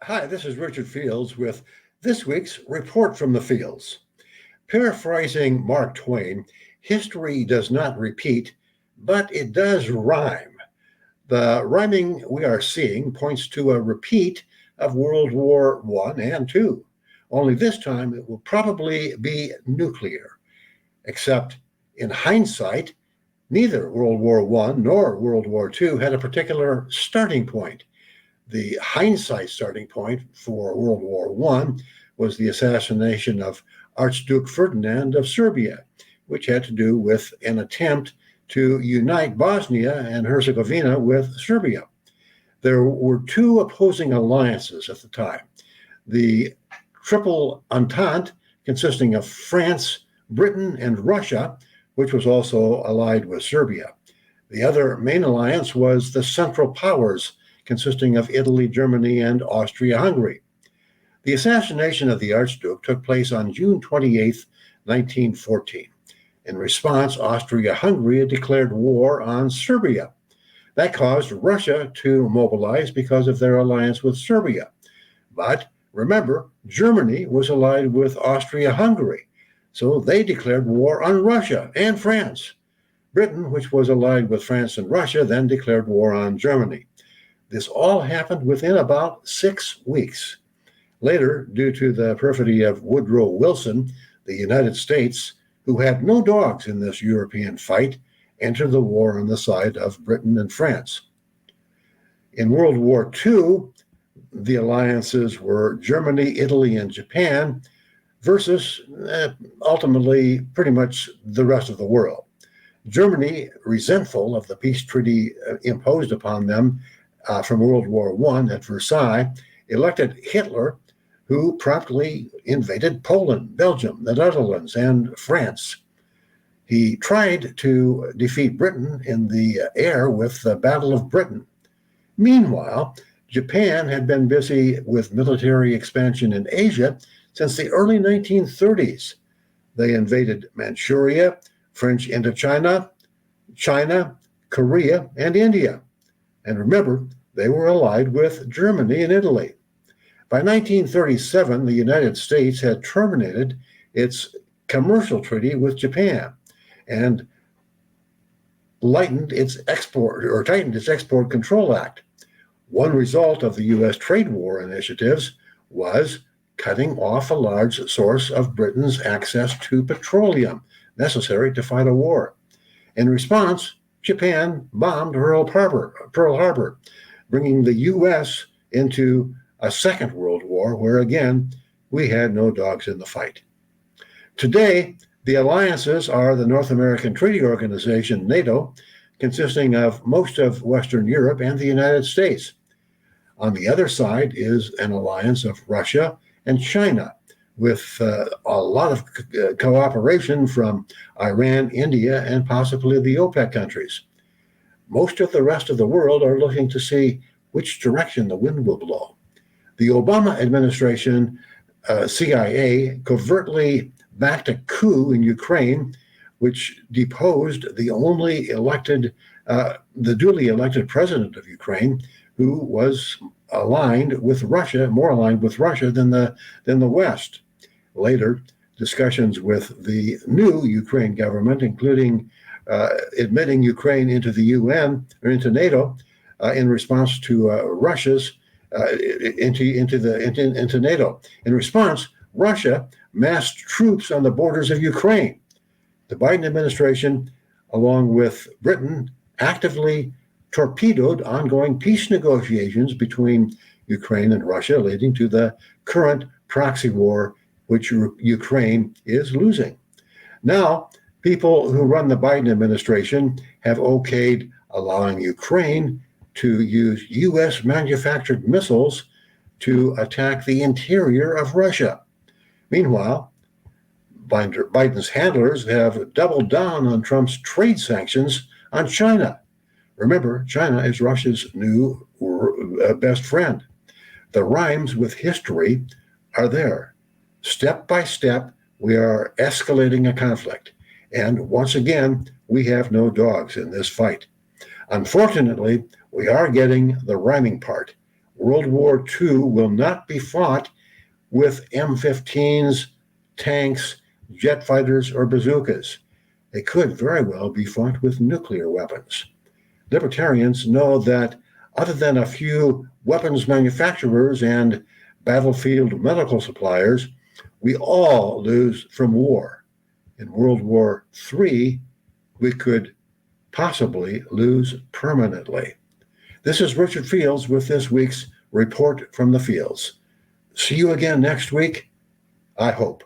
Hi, this is Richard Fields with this week's Report from the Fields. Paraphrasing Mark Twain, history does not repeat, but it does rhyme. The rhyming we are seeing points to a repeat of World War I and II, only this time it will probably be nuclear. Except in hindsight, neither World War I nor World War II had a particular starting point. The hindsight starting point for World War I was the assassination of Archduke Ferdinand of Serbia, which had to do with an attempt to unite Bosnia and Herzegovina with Serbia. There were two opposing alliances at the time: the Triple Entente, consisting of France, Britain, and Russia, which was also allied with Serbia. The other main alliance was the Central Powers, consisting of Italy, Germany, and Austria-Hungary. The assassination of the Archduke took place on June 28, 1914. In response, Austria-Hungary declared war on Serbia. That caused Russia to mobilize because of their alliance with Serbia. But remember, Germany was allied with Austria-Hungary, so they declared war on Russia and France. Britain, which was allied with France and Russia, then declared war on Germany. This all happened within about 6 weeks. Later, due to the perfidy of Woodrow Wilson, the United States, who had no dogs in this European fight, entered the war on the side of Britain and France. In World War II, the alliances were Germany, Italy, and Japan versus ultimately pretty much the rest of the world. Germany, resentful of the peace treaty imposed upon them from World War I at Versailles, elected Hitler, who promptly invaded Poland, Belgium, the Netherlands, and France. He tried to defeat Britain in the air with the Battle of Britain. Meanwhile, Japan had been busy with military expansion in Asia since the early 1930s. They invaded Manchuria, French Indochina, China, Korea, and India. And remember, they were allied with Germany and Italy. By 1937, the United States had terminated its commercial treaty with Japan and tightened its Export Control Act. One result of the U.S. trade war initiatives was cutting off a large source of Britain's access to petroleum necessary to fight a war. In response, Japan bombed Pearl Harbor, bringing the U.S. into a second world war where, again, we had no dogs in the fight. Today, the alliances are the North American Treaty Organization, NATO, consisting of most of Western Europe and the United States. On the other side is an alliance of Russia and China, with a lot of cooperation from Iran, India, and possibly the OPEC countries. Most of the rest of the world are looking to see which direction the wind will blow. The Obama administration, CIA, covertly backed a coup in Ukraine, which deposed the duly elected president of Ukraine, who was aligned with Russia, more aligned with Russia than the West. Later, discussions with the new Ukraine government, including admitting Ukraine into the UN or into NATO in response to Russia's into NATO. In response, Russia massed troops on the borders of Ukraine. The Biden administration, along with Britain, actively torpedoed ongoing peace negotiations between Ukraine and Russia, leading to the current proxy war which Ukraine is losing. Now, people who run the Biden administration have okayed allowing Ukraine to use U.S. manufactured missiles to attack the interior of Russia. Meanwhile, Biden's handlers have doubled down on Trump's trade sanctions on China. Remember, China is Russia's new best friend. The rhymes with history are there. Step by step, we are escalating a conflict. And once again, we have no dogs in this fight. Unfortunately, we are getting the rhyming part. World War II will not be fought with M15s, tanks, jet fighters, or bazookas. It could very well be fought with nuclear weapons. Libertarians know that other than a few weapons manufacturers and battlefield medical suppliers, we all lose from war. In World War III, we could possibly lose permanently. This is Richard Fields with this week's Report from the Fields. See you again next week, I hope.